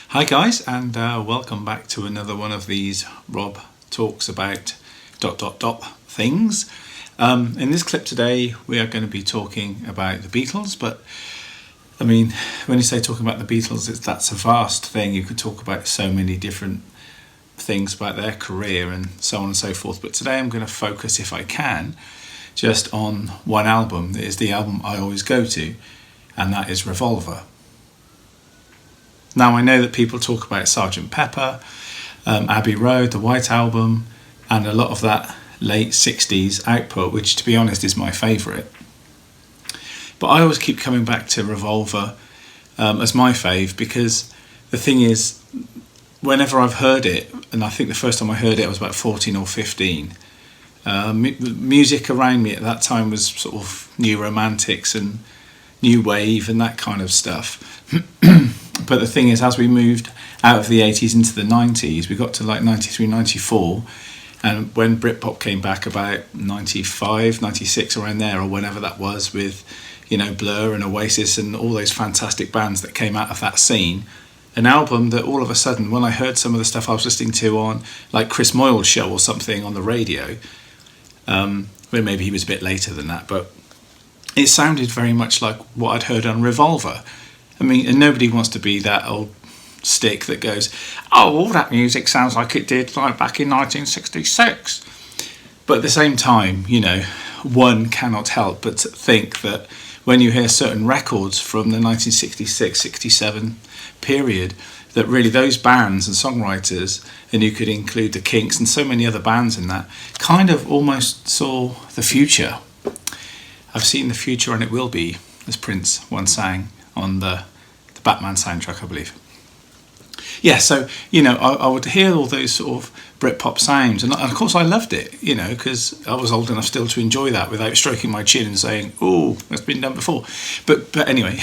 Hi guys, and welcome back to another one of these Rob talks about things. In this clip today, we are going to be talking about the Beatles. But I mean, when you say talking about the Beatles, that's a vast thing. You could talk about so many different things about their career and so on and so forth. But today, I'm going to focus, if I can, just on one album. It is the album I always go to, and that is Revolver. Now, I know that people talk about Sgt. Pepper, Abbey Road, the White Album, and a lot of that late 60s output, which, to be honest, is my favourite. But I always keep coming back to Revolver as my fave, because the thing is, whenever I've heard it, and I think the first time I heard it I was about 14 or 15, music around me at that time was sort of New Romantics and New Wave and that kind of stuff. But the thing is, as we moved out of the 80s into the 90s, we got to like 93, 94, and when Britpop came back about 95, 96, around there, or whenever that was, with, you know, Blur and Oasis and all those fantastic bands that came out of that scene, an album that all of a sudden, when I heard some of the stuff I was listening to on like Chris Moyle's show or something on the radio, where maybe he was a bit later than that, but it sounded very much like what I'd heard on Revolver. I mean, and nobody wants to be that old stick that goes, oh, all that music sounds like it did like back in 1966. But at the same time, you know, one cannot help but think that when you hear certain records from the 1966, 67 period, that really those bands and songwriters, and you could include the Kinks and so many other bands in that, kind of almost saw the future. I've seen the future and it will be, as Prince once sang on the Batman soundtrack, I believe. Yeah, so, you know, I would hear all those sort of Britpop sounds, and of course I loved it, you know, because I was old enough still to enjoy that without stroking my chin and saying, oh, that's been done before. But anyway,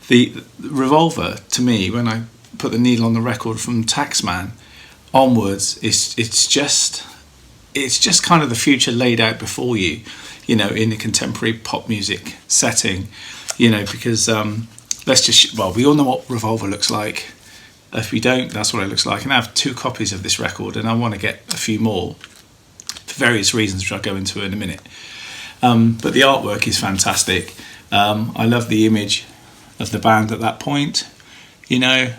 the Revolver, to me, when I put the needle on the record from Taxman onwards, it's just kind of the future laid out before you, you know, in a contemporary pop music setting, you know, because we all know what Revolver looks like. If we don't, that's what it looks like. And I have 2 copies of this record, and I want to get a few more for various reasons, which I'll go into in a minute. But the artwork is fantastic. I love the image of the band at that point. You know,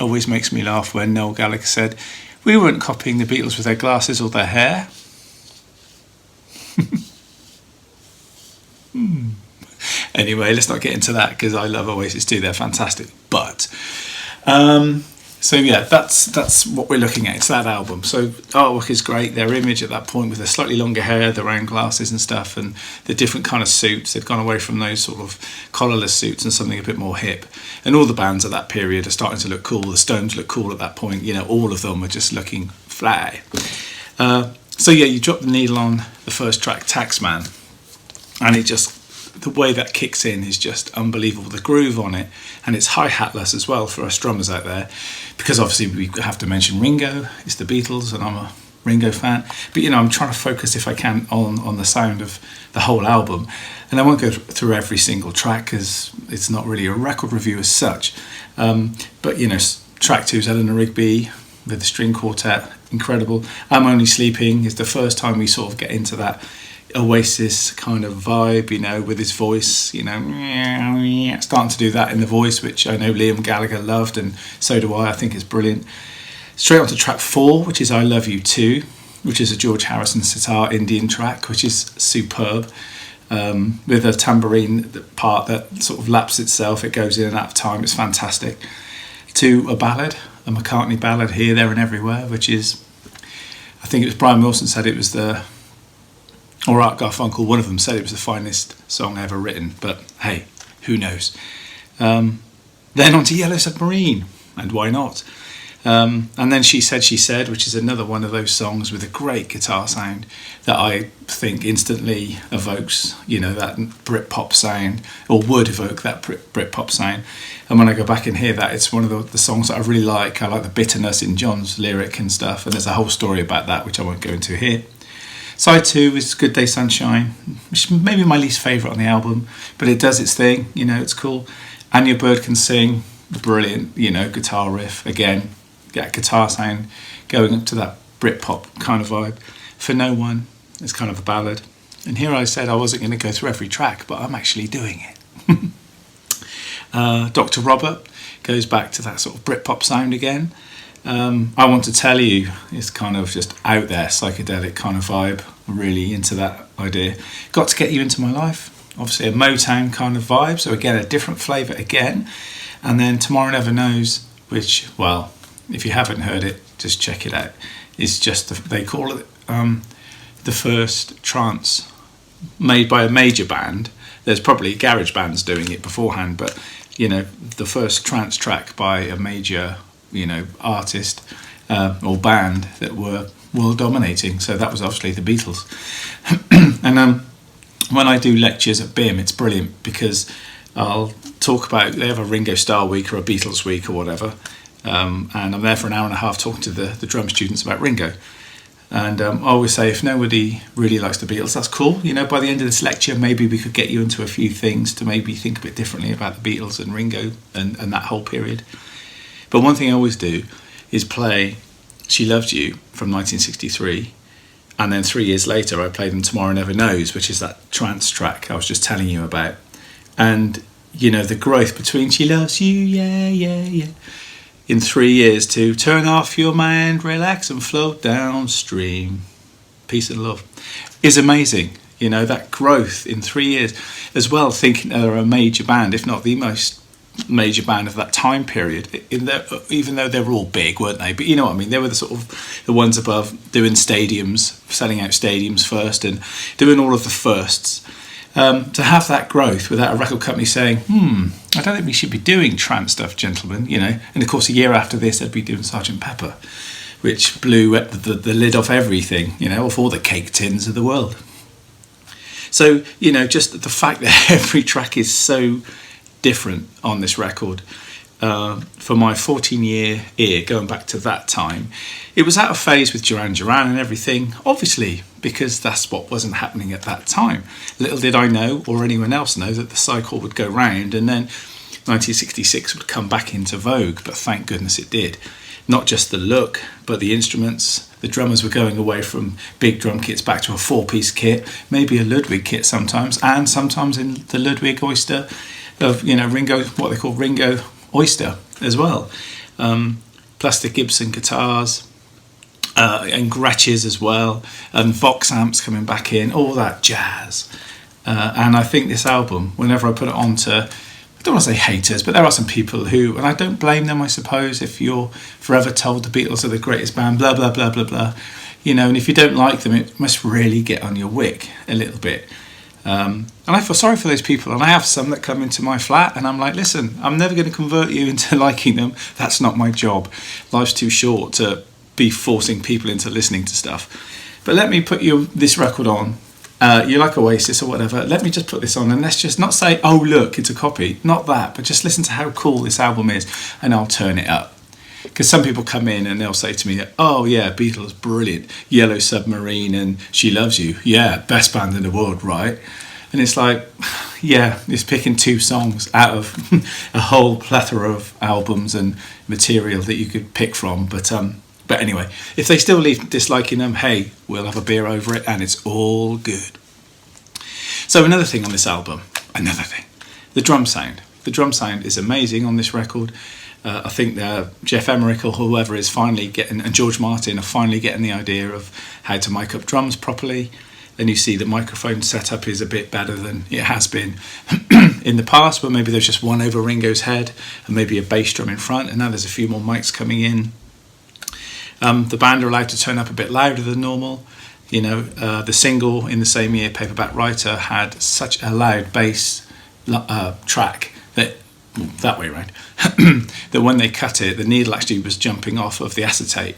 always makes me laugh when Noel Gallagher said, we weren't copying the Beatles with their glasses or their hair. Anyway, let's not get into that, because I love Oasis too. They're fantastic. But so yeah, that's what we're looking at. It's that album. So artwork is great. Their image at that point with the slightly longer hair, the round glasses and stuff, and the different kind of suits. They've gone away from those sort of collarless suits and something a bit more hip. And all the bands at that period are starting to look cool. The Stones look cool at that point. You know, all of them are just looking fly. So yeah, you drop the needle on the first track, Taxman, and it just, the way that kicks in is just unbelievable. The groove on it, and it's hi-hatless as well for us drummers out there, because obviously we have to mention Ringo. It's the Beatles, and I'm a Ringo fan. But you know, I'm trying to focus, if I can, on the sound of the whole album, and I won't go through every single track because it's not really a record review as such. But you know, track 2 is Eleanor Rigby with the string quartet, incredible. I'm Only Sleeping is the first time we sort of get into that Oasis kind of vibe, you know, with his voice, you know, starting to do that in the voice, which I know Liam Gallagher loved, and so do I think it's brilliant. Straight on to track 4, which is I Love You Too, which is a George Harrison sitar Indian track, which is superb, with a tambourine part that sort of laps itself. It goes in and out of time. It's fantastic. To a ballad, a McCartney ballad, Here, There and Everywhere, which is, I think it was Brian Wilson said it was or Art Garfunkel, one of them said it was the finest song ever written, but hey, who knows. Then on to Yellow Submarine, and why not? And then She Said, which is another one of those songs with a great guitar sound that I think instantly evokes, you know, that Britpop sound, or would evoke that Britpop sound. And when I go back and hear that, it's one of the songs that I really like. I like the bitterness in John's lyric and stuff, and there's a whole story about that, which I won't go into here. Side 2 is Good Day Sunshine, which is maybe my least favourite on the album, but it does its thing, you know, it's cool. And Your Bird Can Sing, brilliant, guitar riff. Again, get guitar sound going up to that Britpop kind of vibe. For No One, it's kind of a ballad. And here I said I wasn't going to go through every track, but I'm actually doing it. Dr. Robert goes back to that sort of Britpop sound again. I Want to Tell You is kind of just out there, psychedelic kind of vibe. I'm really into that idea. Got to Get You Into My Life, obviously a Motown kind of vibe, so again a different flavour again. And then Tomorrow Never Knows, which, well, if you haven't heard it, just check it out. It's just, they call it the first trance made by a major band. There's probably garage bands doing it beforehand, but the first trance track by a major artist or band that were world dominating. So that was obviously the Beatles. And when I do lectures at BIM, it's brilliant because I'll talk about, they have a Ringo Starr week or a Beatles week or whatever, and I'm there for an hour and a half talking to the drum students about Ringo. And I always say, if nobody really likes the Beatles, that's cool. By the end of this lecture, maybe we could get you into a few things to maybe think a bit differently about the Beatles and Ringo and that whole period. But one thing I always do is play She Loved You from 1963. And then 3 years later, I played them Tomorrow Never Knows, which is that trance track I was just telling you about. And, the growth between She Loves You, yeah, yeah, yeah, in 3 years to Turn Off Your Mind, Relax and Float Downstream, Peace and Love, is amazing. That growth in 3 years as well, thinking they're a major band, if not the most major band of that time period, even though they were all big, weren't they? But you know what I mean, they were the sort of the ones above, doing stadiums, selling out stadiums first and doing all of the firsts. To have that growth without a record company saying, I don't think we should be doing trance stuff, gentlemen, And of course, a year after this, they'd be doing Sgt. Pepper, which blew the lid off everything, off all the cake tins of the world. So, just the fact that every track is so different on this record. For my 14-year ear, going back to that time, it was out of phase with Duran Duran and everything, obviously, because that's what wasn't happening at that time. Little did I know, or anyone else know, that the cycle would go round and then 1966 would come back into vogue, but thank goodness it did. Not just the look, but the instruments. The drummers were going away from big drum kits back to a 4-piece kit, maybe a Ludwig kit sometimes, and sometimes in the Ludwig Oyster of, Ringo, what they call Ringo Oyster as well. Plastic Gibson guitars, and Gretches as well, and Vox amps coming back in, all that jazz. And I think this album, whenever I put it on to, I don't want to say haters, but there are some people who, and I don't blame them, I suppose, if you're forever told the Beatles are the greatest band, blah, blah, blah, blah, blah. And if you don't like them, it must really get on your wick a little bit. And I feel sorry for those people, and I have some that come into my flat and I'm like, listen, I'm never going to convert you into liking them. That's not my job. Life's too short to be forcing people into listening to stuff. But let me put this record on. You like Oasis or whatever, let me just put this on and let's just not say, oh look, it's a copy, not that, but just listen to how cool this album is and I'll turn it up. Because some people come in and they'll say to me, oh yeah, Beatles, brilliant, Yellow Submarine and She Loves You, yeah, best band in the world, right? And it's like, yeah, it's picking 2 songs out of a whole plethora of albums and material that you could pick from. But anyway, if they still leave disliking them, hey, we'll have a beer over it and it's all good. So another thing on this album, the drum sound. The drum sound is amazing on this record. I think Jeff Emmerich or whoever is finally getting, and George Martin are finally getting the idea of how to mic up drums properly. Then you see the microphone setup is a bit better than it has been in the past, but maybe there's just one over Ringo's head and maybe a bass drum in front, and now there's a few more mics coming in. The band are allowed to turn up a bit louder than normal. The single in the same year, Paperback Writer, had such a loud bass track that way around, that when they cut it, the needle actually was jumping off of the acetate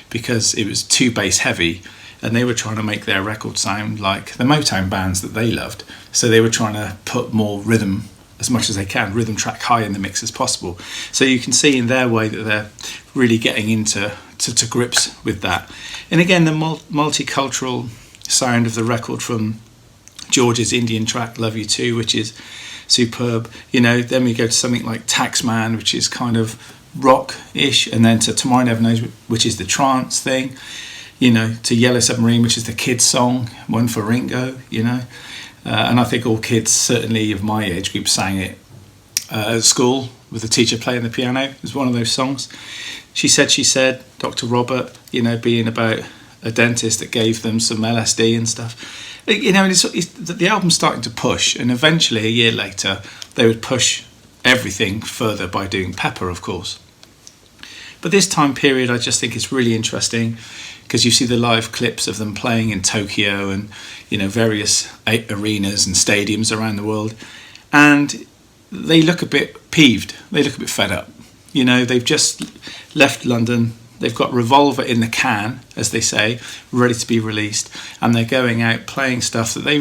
because it was too bass heavy, and they were trying to make their record sound like the Motown bands that they loved. So they were trying to put more rhythm as much as they can, rhythm track high in the mix as possible. So you can see in their way that they're really getting into grips with that. And again, the multicultural sound of the record, from George's Indian track Love You Too, which is superb. You know, then we go to something like Taxman, which is kind of rock-ish, and then to Tomorrow Never Knows, which is the trance thing. You know, to Yellow Submarine, which is the kids' song, one for Ringo. You know, and I think all kids, certainly of my age group, sang it at school with the teacher playing the piano. It was one of those songs. She said, Dr. Robert, you know, being about a dentist that gave them some LSD and stuff. You know, the album's starting to push, and eventually, a year later, they would push everything further by doing Pepper, of course. But this time period, I just think it's really interesting because you see the live clips of them playing in Tokyo and, you know, various arenas and stadiums around the world, and they look a bit peeved. They look a bit fed up. You know, they've just left London. They've got Revolver in the can, as they say, ready to be released, and they're going out playing stuff that they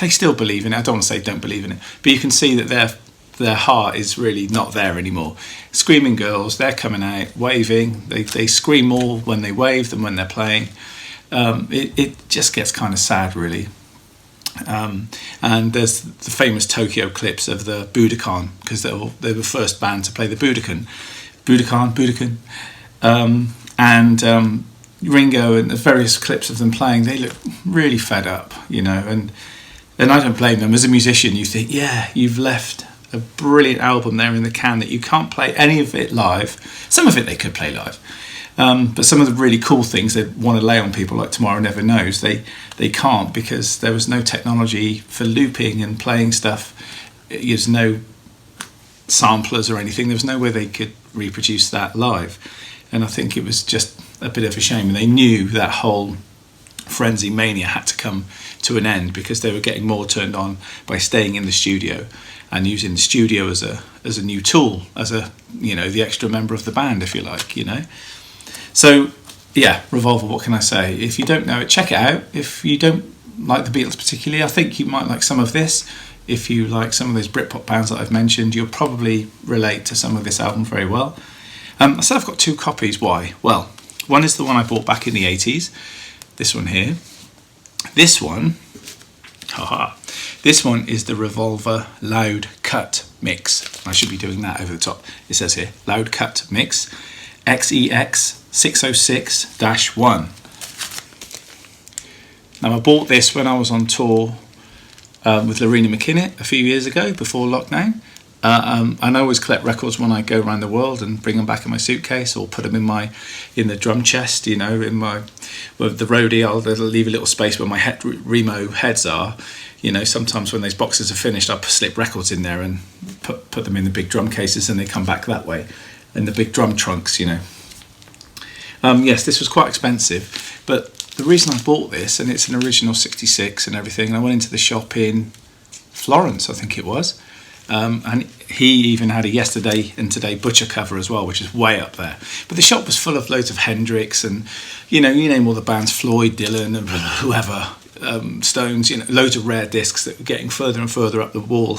still believe in it. I don't want to say don't believe in it, but you can see that their heart is really not there anymore. Screaming Girls, they're coming out waving. They scream more when they wave than when they're playing. It just gets kind of sad, really. And there's the famous Tokyo clips of the Budokan, because they were the first band to play the Budokan. And Ringo and the various clips of them playing, they look really fed up, you know, and I don't blame them. As a musician, you think, yeah, you've left a brilliant album there in the can that you can't play any of it live. Some of it they could play live, but some of the really cool things they want to lay on people, like Tomorrow Never Knows, they can't, because there was no technology for looping and playing stuff. There's no samplers or anything. There was no way they could reproduce that live, and I think it was just a bit of a shame. And they knew that whole frenzy mania had to come to an end because they were getting more turned on by staying in the studio and using the studio as a new tool, as a, you know, the extra member of the band, if you like, you know. So yeah, Revolver, what can I say? If you don't know it, check it out. If you don't like the Beatles particularly, I think you might like some of this. If you like some of those Britpop bands that I've mentioned, you'll probably relate to some of this album very well. I said I've got 2 copies. Why? Well, one is the one I bought back in the 80s. This one here. This one is the Revolver Loud Cut Mix. I should be doing that over the top. It says here, Loud Cut Mix, XEX 606-1. Now, I bought this when I was on tour with Lorena McKinnett a few years ago, before lockdown. And I always collect records when I go around the world and bring them back in my suitcase, or put them in the drum chest, you know, with the roadie. I'll leave a little space where my Remo heads are. You know, sometimes when those boxes are finished, I'll slip records in there and put them in the big drum cases, and they come back that way, in the big drum trunks, you know. Yes, this was quite expensive, but the reason I bought this, and it's an original 66 and everything, and I went into the shop in Florence, I think it was, and he even had a Yesterday and Today Butcher cover as well, which is way up there. But the shop was full of loads of Hendrix and, you know, you name all the bands, Floyd, Dylan, and whoever, Stones, you know, loads of rare discs that were getting further and further up the wall,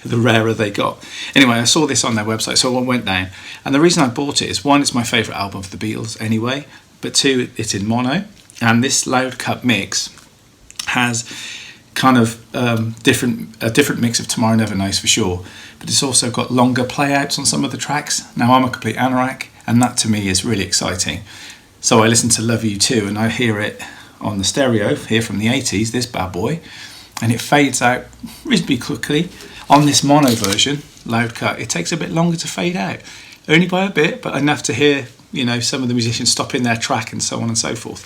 the rarer they got. Anyway, I saw this on their website, so I went down. And the reason I bought it is, 1, it's my favourite album of the Beatles anyway, but 2, it's in mono. And this Loud Cut Mix has kind of a different mix of Tomorrow Never Knows for sure, but it's also got longer playouts on some of the tracks. Now, I'm a complete anorak, and that to me is really exciting. So I listen to Love You Too, and I hear it on the stereo here from the 80s, this bad boy, and it fades out reasonably quickly. On this mono version, Loud Cut, it takes a bit longer to fade out, only by a bit, but enough to hear, you know, some of the musicians stop in their track and so on and so forth.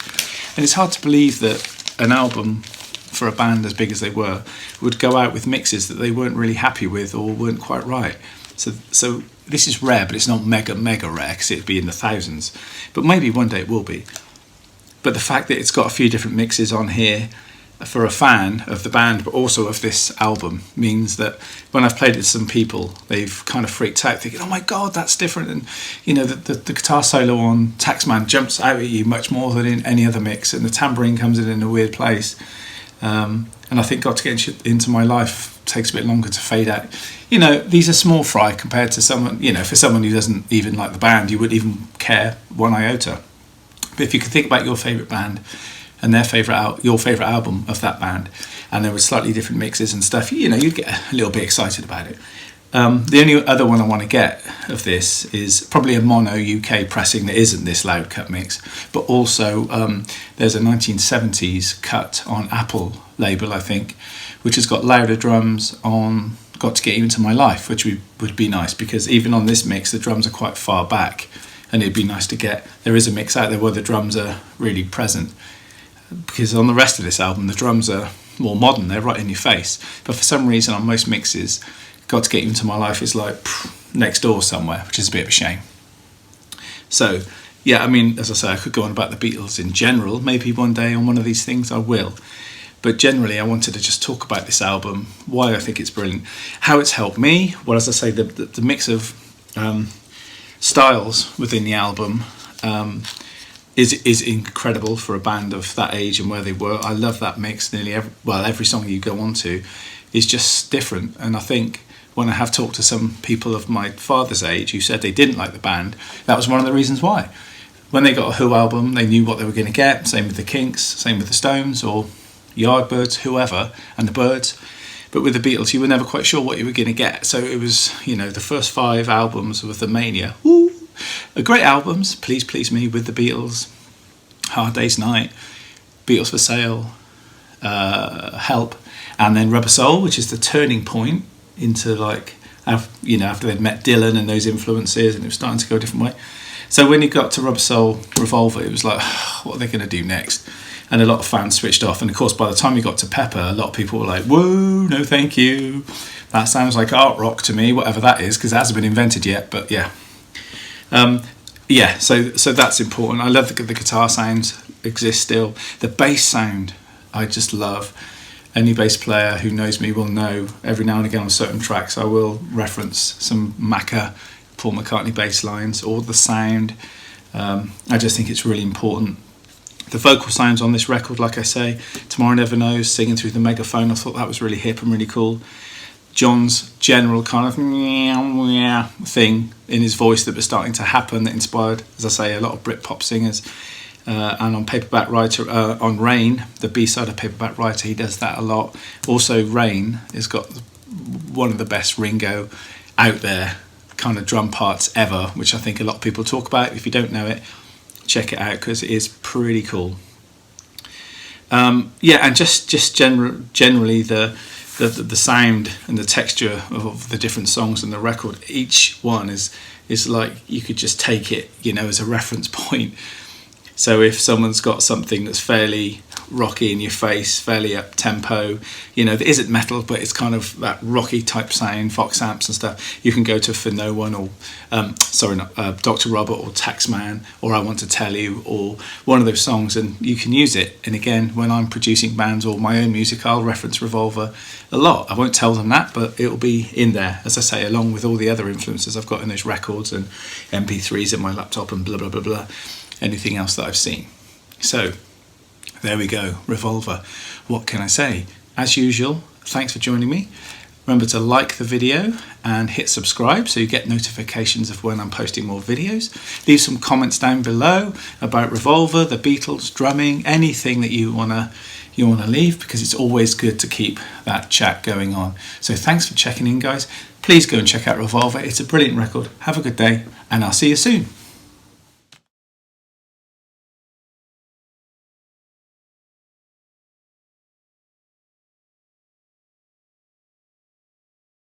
And it's hard to believe that an album for a band as big as they were would go out with mixes that they weren't really happy with or weren't quite right. So this is rare, but it's not mega rare, because it'd be in the thousands, but maybe one day it will be. But the fact that it's got a few different mixes on here for a fan of the band, but also of this album, means that when I've played it to some people, they've kind of freaked out, thinking, oh my God, that's different. And, you know, the guitar solo on Taxman jumps out at you much more than in any other mix, and the tambourine comes in a weird place. And I think Got to Get Into My Life takes a bit longer to fade out. You know, these are small fry compared to someone, you know, for someone who doesn't even like the band, you wouldn't even care one iota. But if you could think about your favourite band and their your favourite album of that band, and there were slightly different mixes and stuff, you know, you'd get a little bit excited about it. The only other one I want to get of this is probably a mono UK pressing that isn't this loud cut mix, but also there's a 1970s cut on Apple label, I think, which has got louder drums on Got to Get You Into My Life, which would be nice, because even on this mix the drums are quite far back, and it'd be nice to get, there is a mix out there where the drums are really present, because on the rest of this album the drums are more modern, they're right in your face, but for some reason on most mixes Got to Get You Into My Life is like next door somewhere, which is a bit of a shame. So yeah, I mean, as I say, I could go on about the Beatles in general, maybe one day on one of these things I will, but generally I wanted to just talk about this album, why I think it's brilliant, how it's helped me. Well, as I say, the mix of styles within the album is incredible for a band of that age and where they were. I love that mix. Nearly every song you go on to is just different, and I think when I have talked to some people of my father's age who said they didn't like the band, that was one of the reasons why. When they got a Who album, they knew what they were going to get. Same with the Kinks, same with the Stones or Yardbirds, whoever, and the Byrds. But with the Beatles, you were never quite sure what you were going to get. So it was, you know, the first 5 albums with the Mania. Woo! Great albums, Please Please Me with the Beatles, Hard Day's Night, Beatles for Sale, Help, and then Rubber Soul, which is the turning point into, like, you know, after they'd met Dylan and those influences, and it was starting to go a different way. So when you got to Rubber Soul, Revolver, it was like, what are they going to do next? And a lot of fans switched off. And of course, by the time you got to Pepper, a lot of people were like, whoa, no thank you. That sounds like art rock to me, whatever that is, because it hasn't been invented yet, but yeah. So that's important. I love the guitar sounds exist still. The bass sound, I just love. Any bass player who knows me will know every now and again on certain tracks I will reference some Macca, Paul McCartney bass lines, or the sound. I just think it's really important. The vocal sounds on this record, like I say, Tomorrow Never Knows, singing through the megaphone, I thought that was really hip and really cool. John's general kind of meow thing in his voice that was starting to happen that inspired, as I say, a lot of Britpop singers. And on Paperback Writer, on Rain, the B-side of Paperback Writer, he does that a lot. Also, Rain has got one of the best Ringo out there kind of drum parts ever, which I think a lot of people talk about. If you don't know it, check it out because it is pretty cool. And just generally the sound and the texture of the different songs in the record, each one is like you could just take it, you know, as a reference point. So if someone's got something that's fairly rocky in your face, fairly up tempo, you know, that isn't metal, but it's kind of that rocky type sound, Fox amps and stuff, you can go to For No One or, Dr. Robert or Taxman or I Want to Tell You or one of those songs, and you can use it. And again, when I'm producing bands or my own music, I'll reference Revolver a lot. I won't tell them that, but it'll be in there, as I say, along with all the other influences I've got in those records and MP3s in my laptop and blah, blah, blah, blah. Anything else that I've seen. So there we go, Revolver. What can I say? As usual, thanks for joining me. Remember to like the video and hit subscribe so you get notifications of when I'm posting more videos. Leave some comments down below about Revolver, the Beatles, drumming, anything that you wanna leave, because it's always good to keep that chat going on. So thanks for checking in, guys. Please go and check out Revolver. It's a brilliant record. Have a good day, and I'll see you soon.